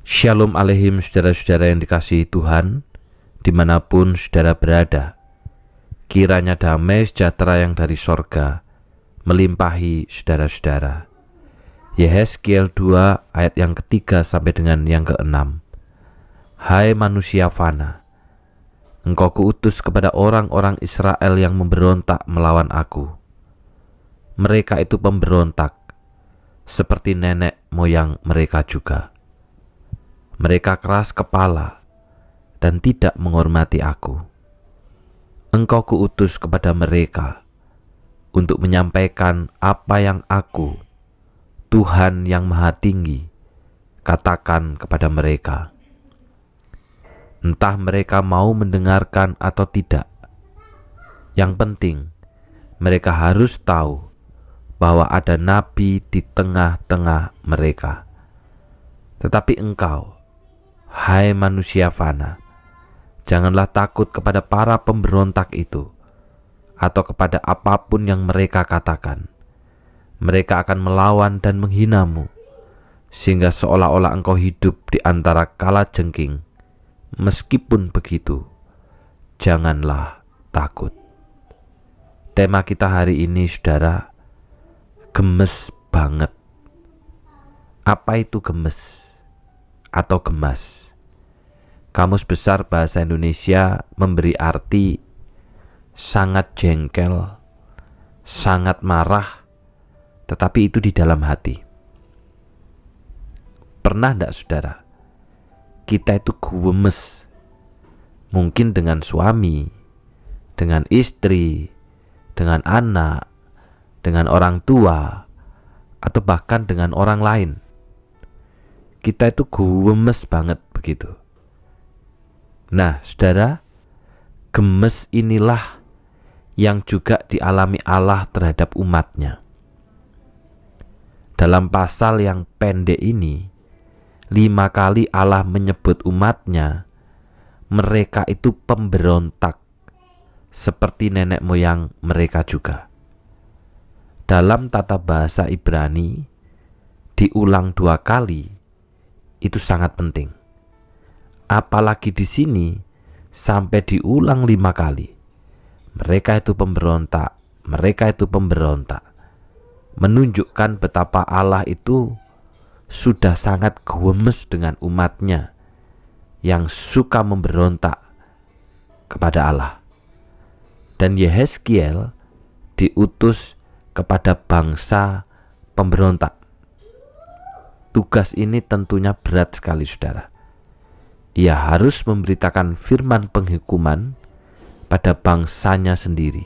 Shalom Aleihim saudara-saudara yang dikasihi Tuhan, dimanapun saudara berada. Kiranya damai sejahtera yang dari sorga melimpahi saudara-saudara. Yehezkiel 2 ayat yang ketiga sampai dengan yang keenam. Hai manusia fana, engkau kuutus kepada orang-orang Israel yang memberontak melawan aku. Mereka itu pemberontak, seperti nenek moyang mereka juga. Mereka keras kepala dan tidak menghormati aku. Engkau kuutus kepada mereka untuk menyampaikan apa yang aku, Tuhan yang Maha Tinggi, katakan kepada mereka. Entah mereka mau mendengarkan atau tidak. Yang penting, mereka harus tahu bahwa ada nabi di tengah-tengah mereka. Tetapi engkau, hai manusia fana, janganlah takut kepada para pemberontak itu, atau kepada apapun yang mereka katakan. Mereka akan melawan dan menghinamu, sehingga seolah-olah engkau hidup di antara kalajengking. Meskipun begitu, janganlah takut. Tema kita hari ini, saudara, gemes banget. Apa itu gemes atau gemas? Kamus Besar Bahasa Indonesia memberi arti sangat jengkel, sangat marah, tetapi itu di dalam hati. Pernah enggak saudara, kita itu gemes, mungkin dengan suami, dengan istri, dengan anak, dengan orang tua, atau bahkan dengan orang lain. Kita itu gemes banget begitu. Nah saudara, gemes inilah yang juga dialami Allah terhadap umatnya. Dalam pasal yang pendek ini, 5 kali Allah menyebut umatnya, mereka itu pemberontak, seperti nenek moyang mereka juga. Dalam tata bahasa Ibrani, diulang 2 kali, itu sangat penting. Apalagi di sini sampai diulang 5 kali. Mereka itu pemberontak, mereka itu pemberontak. Menunjukkan betapa Allah itu sudah sangat gemes dengan umatnya yang suka memberontak kepada Allah. Dan Yehezkiel diutus kepada bangsa pemberontak. Tugas ini tentunya berat sekali saudara. Ia harus memberitakan firman penghukuman pada bangsanya sendiri,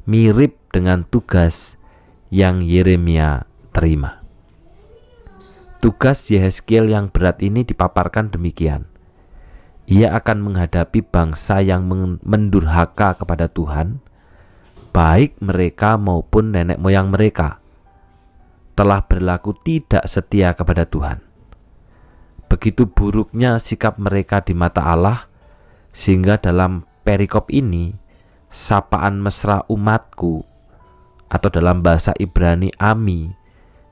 mirip dengan tugas yang Yeremia terima. Tugas Yehezkiel yang berat ini dipaparkan demikian. Ia akan menghadapi bangsa yang mendurhaka kepada Tuhan, baik mereka maupun nenek moyang mereka telah berlaku tidak setia kepada Tuhan. Begitu buruknya sikap mereka di mata Allah, sehingga dalam perikop ini, sapaan mesra umatku, atau dalam bahasa Ibrani Ami,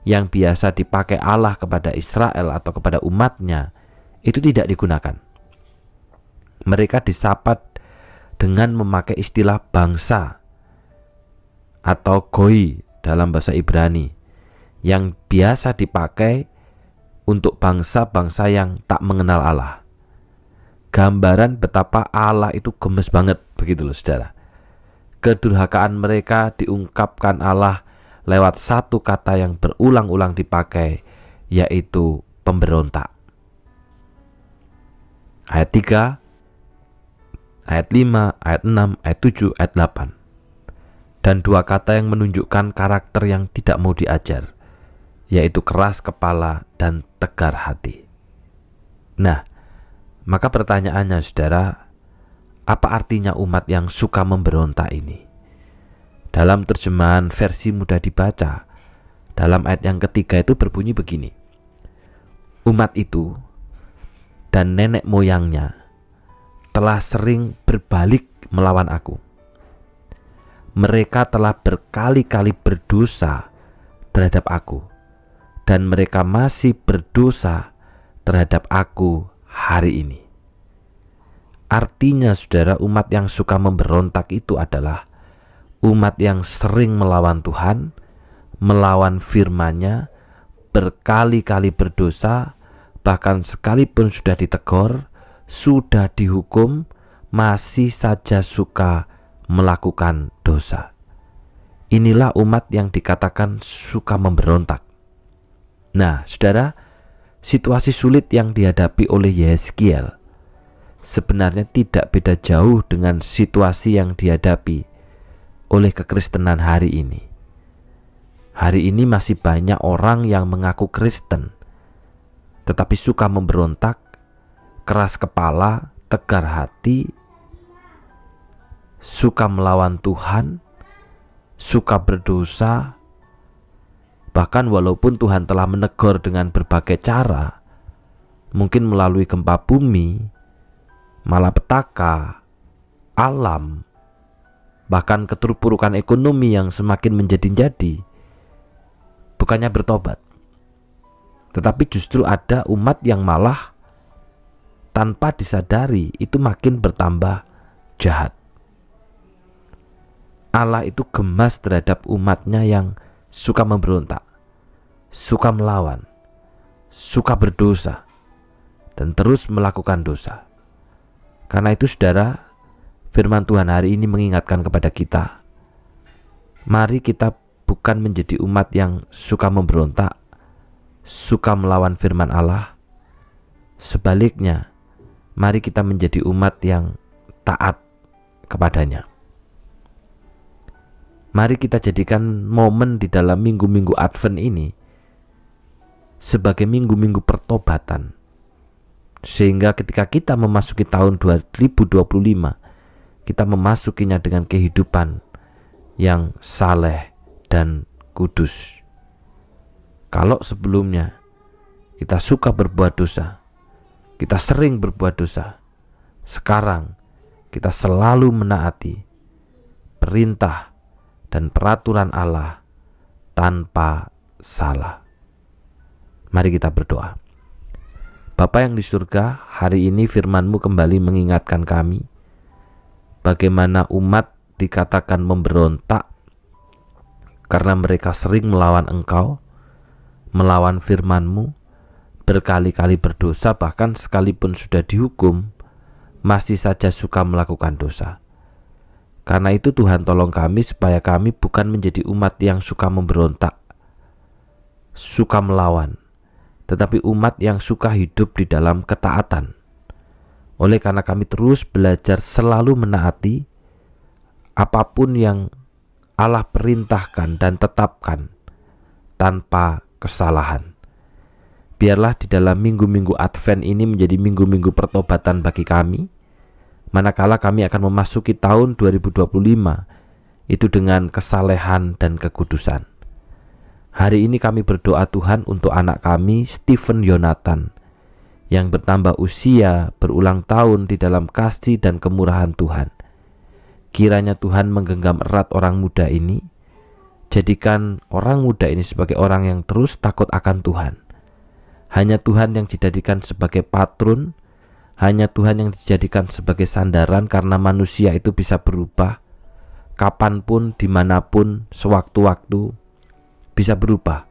yang biasa dipakai Allah kepada Israel atau kepada umatnya, itu tidak digunakan. Mereka disapa dengan memakai istilah bangsa atau goi dalam bahasa Ibrani, yang biasa dipakai untuk bangsa-bangsa yang tak mengenal Allah. Gambaran betapa Allah itu gemes banget, begitu loh saudara. Kedurhakaan mereka diungkapkan Allah lewat satu kata yang berulang-ulang dipakai, yaitu pemberontak. Ayat 3, ayat 5, ayat 6, ayat 7, ayat 8. Dan 2 kata yang menunjukkan karakter yang tidak mau diajar, yaitu keras kepala dan tegar hati. Nah, maka pertanyaannya saudara, apa artinya umat yang suka memberontak ini? Dalam terjemahan versi mudah dibaca, dalam ayat yang ketiga itu berbunyi begini. Umat itu dan nenek moyangnya telah sering berbalik melawan aku. Mereka telah berkali-kali berdosa terhadap aku, dan mereka masih berdosa terhadap aku hari ini. Artinya saudara, umat yang suka memberontak itu adalah umat yang sering melawan Tuhan, melawan firman-Nya, berkali-kali berdosa, bahkan sekalipun sudah ditegur, sudah dihukum, masih saja suka melakukan dosa. Inilah umat yang dikatakan suka memberontak. Nah, saudara, situasi sulit yang dihadapi oleh Yehezkiel sebenarnya tidak beda jauh dengan situasi yang dihadapi oleh kekristenan hari ini. Hari ini masih banyak orang yang mengaku Kristen, tetapi suka memberontak, keras kepala, tegar hati, suka melawan Tuhan, suka berdosa. Bahkan walaupun Tuhan telah menegur dengan berbagai cara, mungkin melalui gempa bumi, malapetaka, alam, bahkan keterpurukan ekonomi yang semakin menjadi-jadi, bukannya bertobat, tetapi justru ada umat yang malah tanpa disadari itu makin bertambah jahat. Allah itu gemas terhadap umatnya yang suka memberontak, suka melawan, suka berdosa, dan terus melakukan dosa. Karena itu saudara, firman Tuhan hari ini mengingatkan kepada kita, mari kita bukan menjadi umat yang suka memberontak, suka melawan firman Allah. Sebaliknya, mari kita menjadi umat yang taat kepadanya. Mari kita jadikan momen di dalam minggu-minggu Advent ini sebagai minggu-minggu pertobatan, sehingga ketika kita memasuki tahun 2025, kita memasukinya dengan kehidupan yang saleh dan kudus. Kalau sebelumnya kita suka berbuat dosa, kita sering berbuat dosa, sekarang kita selalu menaati perintah dan peraturan Allah tanpa salah. Mari kita berdoa. Bapa yang di surga, hari ini firman-Mu kembali mengingatkan kami bagaimana umat dikatakan memberontak karena mereka sering melawan Engkau, melawan firman-Mu, berkali-kali berdosa, bahkan sekalipun sudah dihukum, masih saja suka melakukan dosa. Karena itu Tuhan, tolong kami supaya kami bukan menjadi umat yang suka memberontak, suka melawan, tetapi umat yang suka hidup di dalam ketaatan. Oleh karena kami terus belajar selalu menaati apapun yang Allah perintahkan dan tetapkan tanpa kesalahan. Biarlah di dalam minggu-minggu Advent ini menjadi minggu-minggu pertobatan bagi kami, manakala kami akan memasuki tahun 2025 itu dengan kesalehan dan kekudusan. Hari ini kami berdoa Tuhan untuk anak kami Stephen Yonatan yang bertambah usia berulang tahun di dalam kasih dan kemurahan Tuhan. Kiranya Tuhan menggenggam erat orang muda ini, jadikan orang muda ini sebagai orang yang terus takut akan Tuhan. Hanya Tuhan yang dijadikan sebagai patron, hanya Tuhan yang dijadikan sebagai sandaran, karena manusia itu bisa berubah kapanpun, dimanapun, sewaktu-waktu bisa berubah.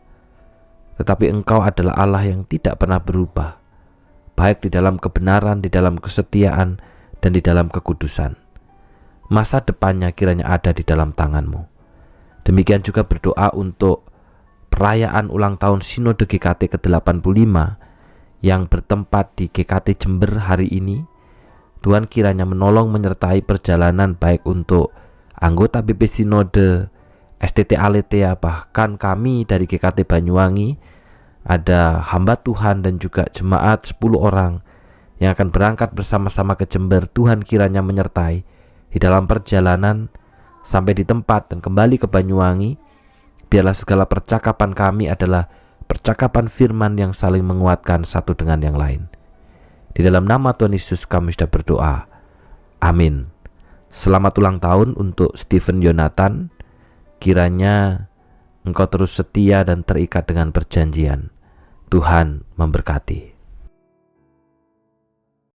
Tetapi Engkau adalah Allah yang tidak pernah berubah, baik di dalam kebenaran, di dalam kesetiaan, dan di dalam kekudusan. Masa depannya kiranya ada di dalam tangan-Mu. Demikian juga berdoa untuk perayaan ulang tahun Sinode GKT ke-85 yang bertempat di GKT Jember hari ini. Tuhan kiranya menolong menyertai perjalanan baik untuk anggota BP Sinode, STT Aletea, bahkan kami dari GKT Banyuwangi, ada hamba Tuhan dan juga jemaat 10 orang yang akan berangkat bersama-sama ke Jember. Tuhan kiranya menyertai di dalam perjalanan sampai di tempat dan kembali ke Banyuwangi. Biarlah segala percakapan kami adalah percakapan firman yang saling menguatkan satu dengan yang lain. Di dalam nama Tuhan Yesus kami sudah berdoa. Amin. Selamat ulang tahun untuk Stephen Yonatan. Kiranya Engkau terus setia dan terikat dengan perjanjian. Tuhan memberkati.